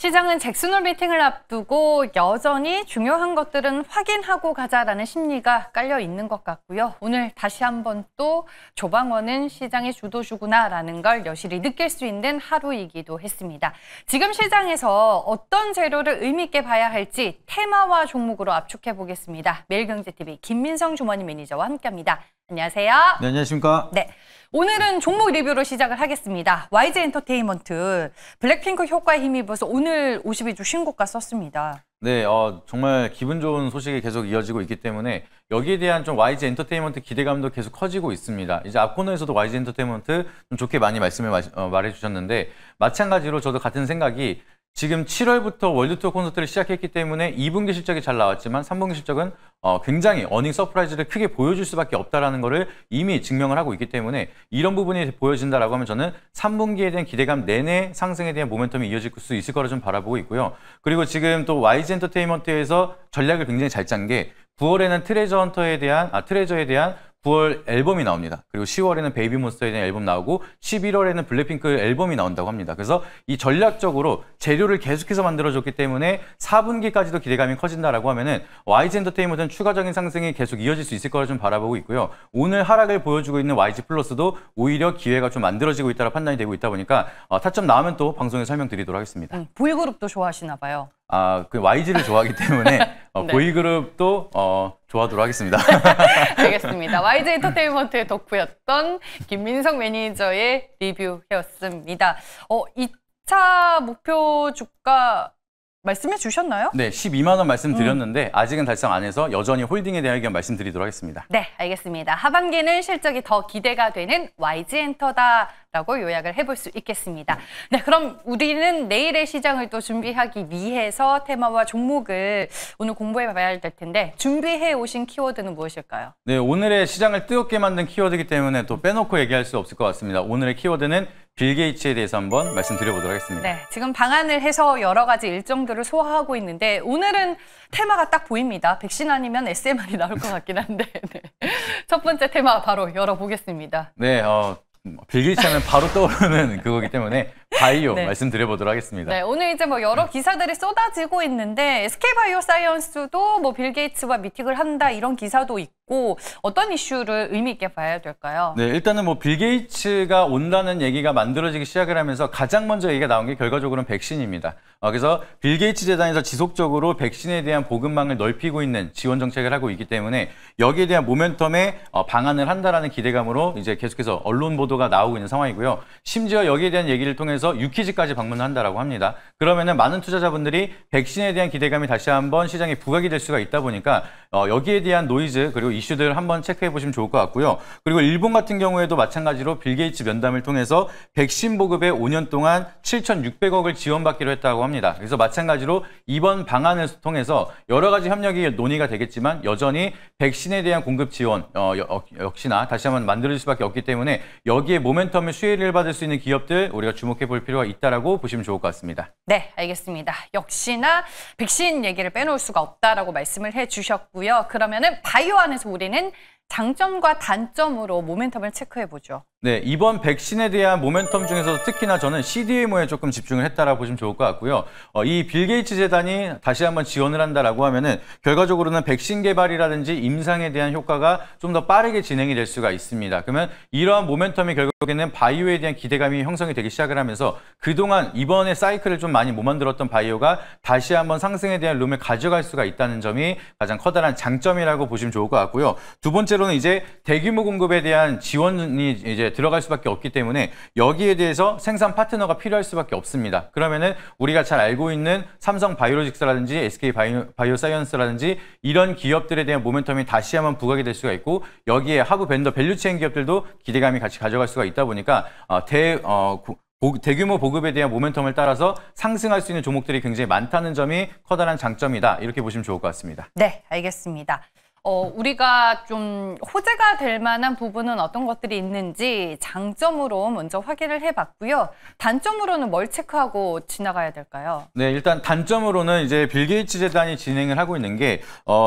시장은 잭슨홀 미팅을 앞두고 여전히 중요한 것들은 확인하고 가자라는 심리가 깔려 있는 것 같고요. 오늘 다시 한번 또 조방원은 시장의 주도주구나라는 걸 여실히 느낄 수 있는 하루이기도 했습니다. 지금 시장에서 어떤 재료를 의미 있게 봐야 할지 테마와 종목으로 압축해 보겠습니다. 매일경제TV 김민성 주머니 매니저와 함께합니다. 안녕하세요. 네, 안녕하십니까. 네. 오늘은 종목 리뷰로 시작을 하겠습니다. YG엔터테인먼트 블랙핑크 효과에 힘입어서 오늘 52주 신고가 썼습니다. 네, 정말 기분 좋은 소식이 계속 이어지고 있기 때문에 여기에 대한 좀 YG엔터테인먼트 기대감도 계속 커지고 있습니다. 이제 앞 코너에서도 YG엔터테인먼트 좀 좋게 많이 말해주셨는데 마찬가지로 저도 같은 생각이 지금 7월부터 월드투어 콘서트를 시작했기 때문에 2분기 실적이 잘 나왔지만 3분기 실적은 굉장히 어닝 서프라이즈를 크게 보여줄 수밖에 없다는 것을 이미 증명을 하고 있기 때문에 이런 부분이 보여진다라고 하면 저는 3분기에 대한 기대감 내내 상승에 대한 모멘텀이 이어질 수 있을 거라 좀 바라보고 있고요. 그리고 지금 또 YG엔터테인먼트에서 전략을 굉장히 잘 짠 게 9월에는 트레저에 대한 9월 앨범이 나옵니다. 그리고 10월에는 베이비몬스터에 대한 앨범 나오고 11월에는 블랙핑크 앨범이 나온다고 합니다. 그래서 이 전략적으로 재료를 계속해서 만들어줬기 때문에 4분기까지도 기대감이 커진다라고 하면은 YG엔터테인먼트는 추가적인 상승이 계속 이어질 수 있을 거라 좀 바라보고 있고요. 오늘 하락을 보여주고 있는 YG플러스도 오히려 기회가 좀 만들어지고 있다라 판단이 되고 있다 보니까 타점 나오면 또 방송에 설명드리도록 하겠습니다. 보이그룹도 좋아하시나 봐요. 그 YG를 좋아하기 때문에 네. 보이그룹도 좋아하도록 하겠습니다. 알겠습니다. YG엔터테인먼트의 덕후였던 김민성 매니저의 리뷰였습니다. 2차 목표 주가 말씀해 주셨나요? 네, 12만 원 말씀드렸는데 아직은 달성 안 해서 여전히 홀딩에 대한 의견 말씀드리도록 하겠습니다. 네, 알겠습니다. 하반기는 실적이 더 기대가 되는 YG엔터다라고 요약을 해볼 수 있겠습니다. 네, 그럼 우리는 내일의 시장을 또 준비하기 위해서 테마와 종목을 오늘 공부해 봐야 될 텐데 준비해 오신 키워드는 무엇일까요? 네, 오늘의 시장을 뜨겁게 만든 키워드이기 때문에 또 빼놓고 얘기할 수 없을 것 같습니다. 오늘의 키워드는 빌 게이츠에 대해서 한번 말씀드려보도록 하겠습니다. 네, 지금 방안을 해서 여러 가지 일정들을 소화하고 있는데 오늘은 테마가 딱 보입니다. 백신 아니면 SMR이 나올 것 같긴 한데 네. 첫 번째 테마 바로 열어보겠습니다. 네, 빌 게이츠 하면 바로 떠오르는 그거기 때문에 바이오 네. 말씀드려보도록 하겠습니다. 네, 오늘 이제 여러 기사들이 쏟아지고 있는데 SK바이오사이언스도 빌 게이츠와 미팅을 한다 이런 기사도 있고 어떤 이슈를 의미 있게 봐야 될까요? 네, 일단은 빌 게이츠가 온다는 얘기가 만들어지기 시작을 하면서 가장 먼저 얘기가 나온 게 결과적으로는 백신입니다. 그래서 빌 게이츠 재단에서 지속적으로 백신에 대한 보급망을 넓히고 있는 지원 정책을 하고 있기 때문에 여기에 대한 모멘텀에 방안을 한다라는 기대감으로 이제 계속해서 언론 보도가 나오고 있는 상황이고요. 심지어 여기에 대한 얘기를 통해서 유퀴즈까지 방문한다라고 합니다. 그러면은 많은 투자자분들이 백신에 대한 기대감이 다시 한번 시장에 부각이 될 수가 있다 보니까 여기에 대한 노이즈 그리고 이슈들 한번 체크해 보시면 좋을 것 같고요. 그리고 일본 같은 경우에도 마찬가지로 빌 게이츠 면담을 통해서 백신 보급에 5년 동안 7,600억을 지원받기로 했다고 합니다. 그래서 마찬가지로 이번 방안을 통해서 여러 가지 협력이 논의가 되겠지만 여전히 백신에 대한 공급 지원 역시나 다시 한번 만들어질 수밖에 없기 때문에 여기에 모멘텀의 수혜를 받을 수 있는 기업들 우리가 주목해 볼 필요가 있다라고 보시면 좋을 것 같습니다. 네, 알겠습니다. 역시나 백신 얘기를 빼놓을 수가 없다라고 말씀을 해주셨고요. 그러면은 바이오 안에서 우리는 장점과 단점으로 모멘텀을 체크해보죠. 네, 이번 백신에 대한 모멘텀 중에서도 특히나 저는 CDMO에 조금 집중을 했다라고 보시면 좋을 것 같고요. 이 빌 게이츠 재단이 다시 한번 지원을 한다라고 하면은 결과적으로는 백신 개발이라든지 임상에 대한 효과가 좀 더 빠르게 진행이 될 수가 있습니다. 그러면 이러한 모멘텀이 결국에는 바이오에 대한 기대감이 형성이 되기 시작을 하면서 그동안 이번에 사이클을 좀 많이 못 만들었던 바이오가 다시 한번 상승에 대한 룸을 가져갈 수가 있다는 점이 가장 커다란 장점이라고 보시면 좋을 것 같고요. 두 번째로는 이제 대규모 공급에 대한 지원이 이제 들어갈 수밖에 없기 때문에 여기에 대해서 생산 파트너가 필요할 수밖에 없습니다. 그러면은 우리가 잘 알고 있는 삼성 바이오로직스라든지 SK 바이오사이언스라든지 이런 기업들에 대한 모멘텀이 다시 한번 부각이 될 수가 있고 여기에 하부 벤더 밸류체인 기업들도 기대감이 같이 가져갈 수가 있다 보니까 대규모 보급에 대한 모멘텀을 따라서 상승할 수 있는 종목들이 굉장히 많다는 점이 커다란 장점이다. 이렇게 보시면 좋을 것 같습니다. 네, 알겠습니다. 우리가 좀 호재가 될 만한 부분은 어떤 것들이 있는지 장점으로 먼저 확인을 해봤고요. 단점으로는 뭘 체크하고 지나가야 될까요? 네, 일단 단점으로는 이제 빌 게이츠 재단이 진행을 하고 있는 게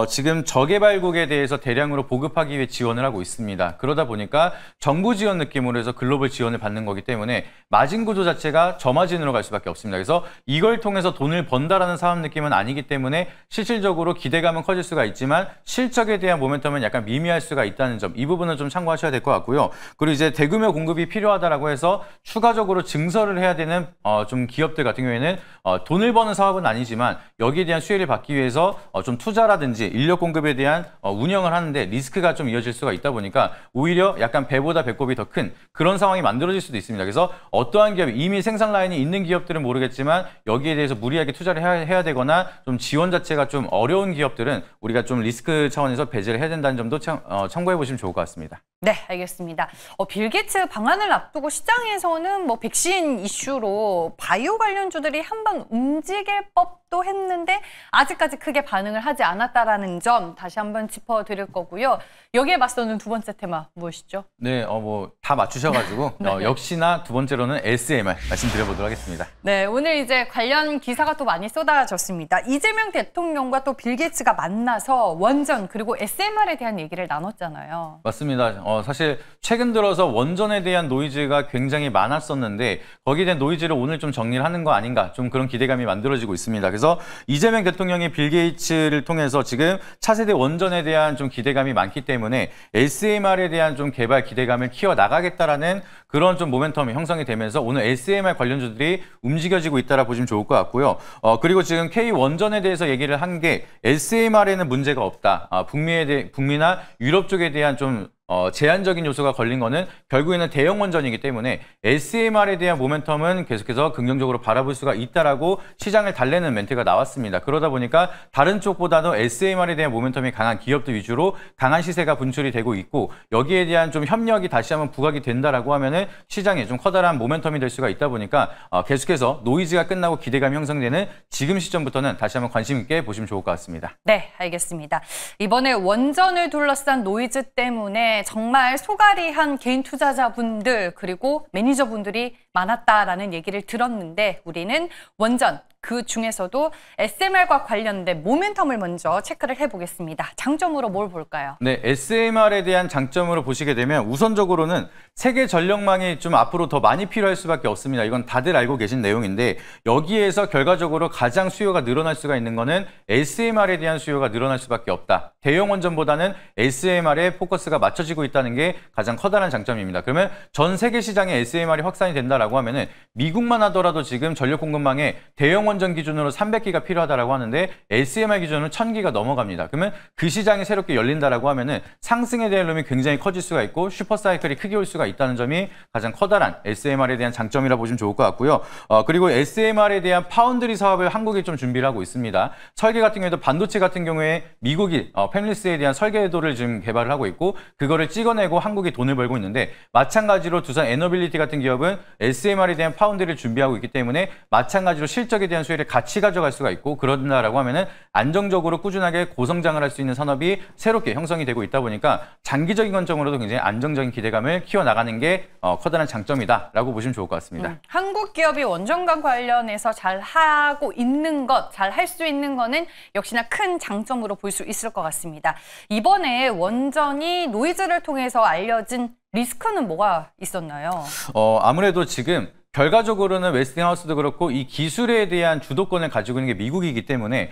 지금 저개발국에 대해서 대량으로 보급하기 위해 지원을 하고 있습니다. 그러다 보니까 정부 지원 느낌으로 해서 글로벌 지원을 받는 거기 때문에 마진 구조 자체가 저마진으로 갈 수밖에 없습니다. 그래서 이걸 통해서 돈을 번다라는 사업 느낌은 아니기 때문에 실질적으로 기대감은 커질 수가 있지만 실적에 대한 모멘텀은 약간 미미할 수가 있다는 점, 이 부분은 좀 참고하셔야 될 것 같고요. 그리고 이제 대규모 공급이 필요하다라고 해서 추가적으로 증설을 해야 되는 좀 기업들 같은 경우에는 돈을 버는 사업은 아니지만 여기에 대한 수혜를 받기 위해서 좀 투자라든지 인력 공급에 대한 운영을 하는데 리스크가 좀 이어질 수가 있다 보니까 오히려 약간 배보다 배꼽이 더 큰 그런 상황이 만들어질 수도 있습니다. 그래서 어떠한 기업이 이미 생산 라인이 있는 기업들은 모르겠지만 여기에 대해서 무리하게 투자를 해야 되거나 좀 지원 자체가 좀 어려운 기업들은 우리가 좀 리스크 차원에서 배제를 해야 된다는 점도 참고해 보시면 좋을 것 같습니다. 네, 알겠습니다. 빌 게이츠 방안을 앞두고 시장에서는 뭐 백신 이슈로 바이오 관련주들이 한번 움직일 법도 했는데 아직까지 크게 반응을 하지 않았다라는 점 다시 한번 짚어드릴 거고요. 여기에 맞서는 두 번째 테마 무엇이죠? 네, 뭐 다 맞추셔가지고 네. 역시나 두 번째로는 SMR 말씀드려보도록 하겠습니다. 네, 오늘 이제 관련 기사가 또 많이 쏟아졌습니다. 이재명 대통령과 또 빌 게이츠가 만나서 원전 그리고 SMR에 대한 얘기를 나눴잖아요. 맞습니다. 사실 최근 들어서 원전에 대한 노이즈가 굉장히 많았었는데 거기에 대한 노이즈를 오늘 좀 정리를 하는 거 아닌가 좀 그런 기대감이 만들어지고 있습니다. 그래서 이재명 대통령이 빌 게이츠를 통해서 지금 차세대 원전에 대한 좀 기대감이 많기 때문에 SMR에 대한 좀 개발 기대감을 키워나가겠다라는 그런 좀 모멘텀이 형성이 되면서 오늘 SMR 관련주들이 움직여지고 있다라 보시면 좋을 것 같고요. 그리고 지금 K 원전에 대해서 얘기를 한 게 SMR에는 문제가 없다. 북미나 유럽 쪽에 대한 좀 제한적인 요소가 걸린 거는 결국에는 대형 원전이기 때문에 SMR에 대한 모멘텀은 계속해서 긍정적으로 바라볼 수가 있다라고 시장을 달래는 멘트가 나왔습니다. 그러다 보니까 다른 쪽보다도 SMR에 대한 모멘텀이 강한 기업들 위주로 강한 시세가 분출이 되고 있고 여기에 대한 좀 협력이 다시 한번 부각이 된다라고 하면은 시장에 좀 커다란 모멘텀이 될 수가 있다 보니까 계속해서 노이즈가 끝나고 기대감이 형성되는 지금 시점부터는 다시 한번 관심 있게 보시면 좋을 것 같습니다. 네, 알겠습니다. 이번에 원전을 둘러싼 노이즈 때문에 정말 소갈이한 개인 투자자분들 그리고 매니저분들이 많았다라는 얘기를 들었는데 우리는 원전 그 중에서도 SMR과 관련된 모멘텀을 먼저 체크를 해보겠습니다. 장점으로 뭘 볼까요? 네, SMR에 대한 장점으로 보시게 되면 우선적으로는 세계 전력망이 좀 앞으로 더 많이 필요할 수밖에 없습니다. 이건 다들 알고 계신 내용인데 여기에서 결과적으로 가장 수요가 늘어날 수가 있는 거는 SMR에 대한 수요가 늘어날 수밖에 없다. 대형 원전보다는 SMR에 포커스가 맞춰지고 있다는 게 가장 커다란 장점입니다. 그러면 전 세계 시장에 SMR이 확산이 된다라고 하면은 미국만 하더라도 지금 전력 공급망에 대형 원전 기준으로 300기가 필요하다라고 하는데 SMR 기준으로 1000기가 넘어갑니다. 그러면 그 시장이 새롭게 열린다라고 하면은 상승에 대한 룸이 굉장히 커질 수가 있고 슈퍼사이클이 크게 올 수가 있다는 점이 가장 커다란 SMR에 대한 장점이라 보시면 좋을 것 같고요. 그리고 SMR에 대한 파운드리 사업을 한국이 좀 준비를 하고 있습니다. 설계 같은 경우에도 반도체 같은 경우에 미국이 팹리스에 대한 설계도를 지금 개발을 하고 있고 그거를 찍어내고 한국이 돈을 벌고 있는데 마찬가지로 두산 에너빌리티 같은 기업은 SMR에 대한 파운드리를 준비하고 있기 때문에 마찬가지로 실적에 대한 수혜를 같이 가져갈 수가 있고 그런다라고 하면은 안정적으로 꾸준하게 고성장을 할 수 있는 산업이 새롭게 형성이 되고 있다 보니까 장기적인 관점으로도 굉장히 안정적인 기대감을 키워나가는 게 커다란 장점이다라고 보시면 좋을 것 같습니다. 한국 기업이 원전과 관련해서 잘 하고 있는 것, 잘 할 수 있는 거는 역시나 큰 장점으로 볼 수 있을 것 같습니다. 이번에 원전이 노이즈를 통해서 알려진 리스크는 뭐가 있었나요? 아무래도 지금 결과적으로는 웨스팅하우스도 그렇고 이 기술에 대한 주도권을 가지고 있는 게 미국이기 때문에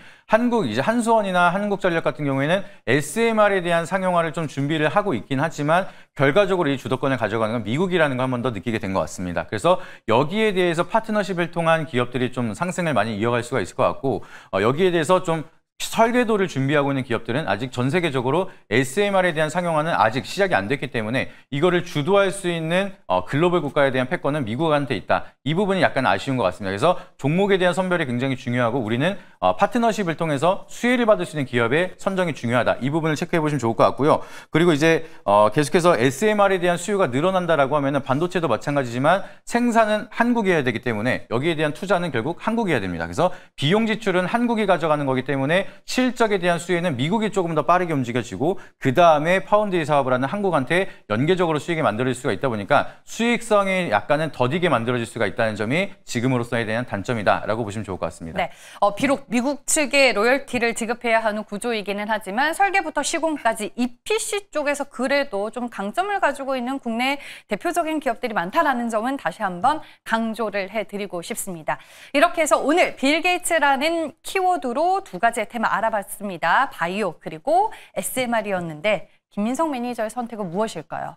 이제 한수원이나 한국전력 같은 경우에는 SMR에 대한 상용화를 좀 준비를 하고 있긴 하지만 결과적으로 이 주도권을 가져가는 건 미국이라는 걸 한 번 더 느끼게 된 것 같습니다. 그래서 여기에 대해서 파트너십을 통한 기업들이 좀 상승을 많이 이어갈 수가 있을 것 같고 여기에 대해서 좀 설계도를 준비하고 있는 기업들은 아직 전 세계적으로 SMR에 대한 상용화는 아직 시작이 안 됐기 때문에 이거를 주도할 수 있는 글로벌 국가에 대한 패권은 미국한테 있다. 이 부분이 약간 아쉬운 것 같습니다. 그래서 종목에 대한 선별이 굉장히 중요하고 우리는 파트너십을 통해서 수혜를 받을 수 있는 기업의 선정이 중요하다. 이 부분을 체크해 보시면 좋을 것 같고요. 그리고 이제 계속해서 SMR에 대한 수요가 늘어난다라고 하면은 반도체도 마찬가지지만 생산은 한국이 해야 되기 때문에 여기에 대한 투자는 결국 한국이 해야 됩니다. 그래서 비용 지출은 한국이 가져가는 거기 때문에 때문에 실적에 대한 수혜는 미국이 조금 더 빠르게 움직여지고 그 다음에 파운드리 사업을 하는 한국한테 연계적으로 수익이 만들어질 수가 있다 보니까 수익성이 약간은 더디게 만들어질 수가 있다는 점이 지금으로서에 대한 단점이다라고 보시면 좋을 것 같습니다. 네, 비록 미국 측에 로열티를 지급해야 하는 구조이기는 하지만 설계부터 시공까지 EPC 쪽에서 그래도 좀 강점을 가지고 있는 국내 대표적인 기업들이 많다라는 점은 다시 한번 강조를 해드리고 싶습니다. 이렇게 해서 오늘 빌 게이츠라는 키워드로 두 가지의 테마 알아봤습니다. 바이오 그리고 SMR이었는데 김민성 매니저의 선택은 무엇일까요?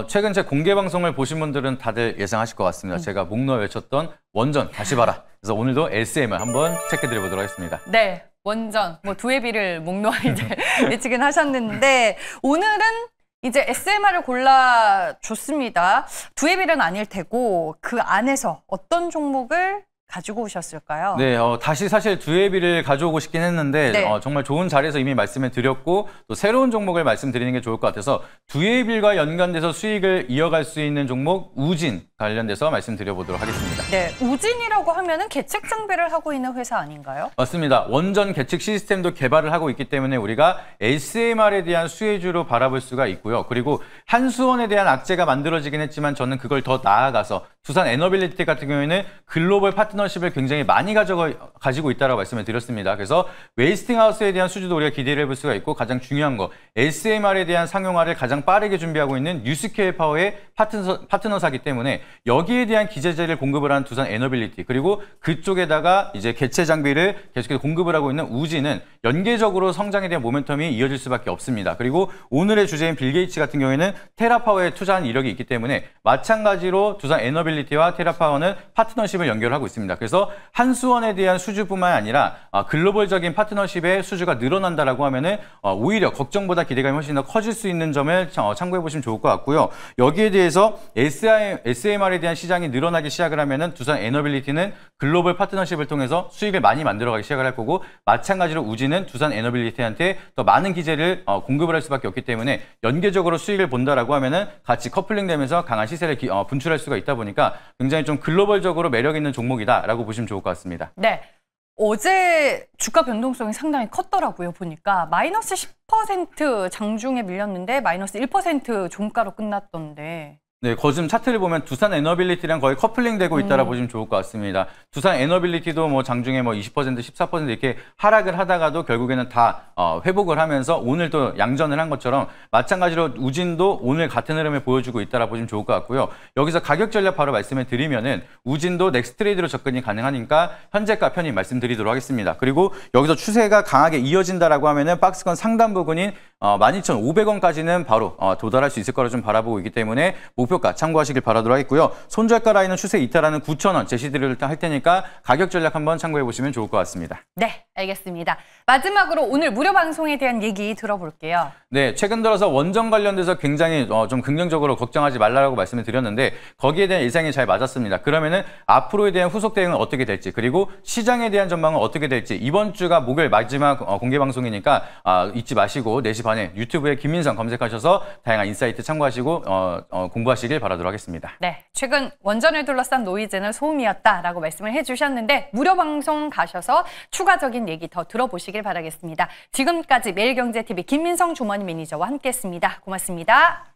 최근 제 공개 방송을 보신 분들은 다들 예상하실 것 같습니다. 제가 목 놓아 외쳤던 원전 다시 봐라. 그래서 오늘도 SM을 한번 체크드려 보도록 하겠습니다. 네, 원전 두회비를 목 놓아 이제 외치긴 하셨는데 오늘은 이제 SMR을 골라줬습니다. 두회비는 아닐 테고 그 안에서 어떤 종목을 가지고 오셨을까요? 네, 다시 사실 두회비를 가져오고 싶긴 했는데 네. 정말 좋은 자리에서 이미 말씀을 드렸고 또 새로운 종목을 말씀드리는 게 좋을 것 같아서 두회비와 연관돼서 수익을 이어갈 수 있는 종목 우진 관련돼서 말씀드려보도록 하겠습니다. 네, 우진이라고 하면은 계측 장비를 하고 있는 회사 아닌가요? 맞습니다. 원전 계측 시스템도 개발을 하고 있기 때문에 우리가 SMR에 대한 수혜주로 바라볼 수가 있고요. 그리고 한수원에 대한 악재가 만들어지긴 했지만 저는 그걸 더 나아가서 두산 에너빌리티 같은 경우에는 글로벌 파트너십을 굉장히 많이 가지고 있다고 말씀을 드렸습니다. 그래서 웨이스팅하우스에 대한 수주도 우리가 기대를 해볼 수가 있고 가장 중요한 거 SMR에 대한 상용화를 가장 빠르게 준비하고 있는 뉴스케일 파워의 파트너사기 때문에 여기에 대한 기재재를 공급을 한 두산 에너빌리티 그리고 그쪽에다가 이제 개체 장비를 계속해서 공급을 하고 있는 우진은 연계적으로 성장에 대한 모멘텀이 이어질 수밖에 없습니다. 그리고 오늘의 주제인 빌 게이츠 같은 경우에는 테라파워에 투자한 이력이 있기 때문에 마찬가지로 두산 에너빌리티와 테라파워는 파트너십을 연결하고 있습니다. 그래서 한수원에 대한 수주뿐만 아니라 글로벌적인 파트너십의 수주가 늘어난다라고 하면은 오히려 걱정보다 기대감이 훨씬 더 커질 수 있는 점을 참고해 보시면 좋을 것 같고요. 여기에 대해서 SMR에 대한 시장이 늘어나기 시작을 하면은 두산 에너빌리티는 글로벌 파트너십을 통해서 수익을 많이 만들어가기 시작을 할 거고 마찬가지로 우진은 두산 에너빌리티한테 더 많은 기재를 공급을 할 수밖에 없기 때문에 연계적으로 수익을 본다라고 하면은 같이 커플링되면서 강한 시세를 분출할 수가 있다 보니까 굉장히 좀 글로벌적으로 매력 있는 종목이다라고 보시면 좋을 것 같습니다. 네. 어제 주가 변동성이 상당히 컸더라고요. 보니까 마이너스 10% 장중에 밀렸는데 마이너스 1% 종가로 끝났던데. 네, 거즘 차트를 보면 두산 에너빌리티랑 거의 커플링 되고 있다라 보시면 좋을 것 같습니다. 두산 에너빌리티도 뭐 장중에 뭐 20%, 14% 이렇게 하락을 하다가도 결국에는 다 회복을 하면서 오늘 또 양전을 한 것처럼 마찬가지로 우진도 오늘 같은 흐름을 보여주고 있다라 보시면 좋을 것 같고요. 여기서 가격 전략 바로 말씀을 드리면은 우진도 넥스트 트레이드로 접근이 가능하니까 현재가 편히 말씀드리도록 하겠습니다. 그리고 여기서 추세가 강하게 이어진다라고 하면은 박스권 상단 부근인 12,500원까지는 바로 도달할 수 있을 거라 좀 바라보고 있기 때문에 목표가 참고하시길 바라도록 하겠고요. 손절가 라인은 추세 이탈하는 9,000원 제시드릴 할 테니까 가격 전략 한번 참고해 보시면 좋을 것 같습니다. 네, 알겠습니다. 마지막으로 오늘 무료 방송에 대한 얘기 들어볼게요. 네, 최근 들어서 원전 관련돼서 굉장히 좀 긍정적으로 걱정하지 말라고 말씀을 드렸는데 거기에 대한 예상이 잘 맞았습니다. 그러면은 앞으로에 대한 후속 대응은 어떻게 될지 그리고 시장에 대한 전망은 어떻게 될지 이번 주가 목요일 마지막 공개 방송이니까 잊지 마시고 4시 반에 유튜브에 김민성 검색하셔서 다양한 인사이트 참고하시고 공부하시길 바라도록 하겠습니다. 네, 최근 원전을 둘러싼 노이즈는 소음이었다라고 말씀을 해주셨는데 무료 방송 가셔서 추가적인 얘기 더 들어보시길 바라겠습니다. 지금까지 매일경제TV 김민성 주머니 매니저와 함께했습니다. 고맙습니다.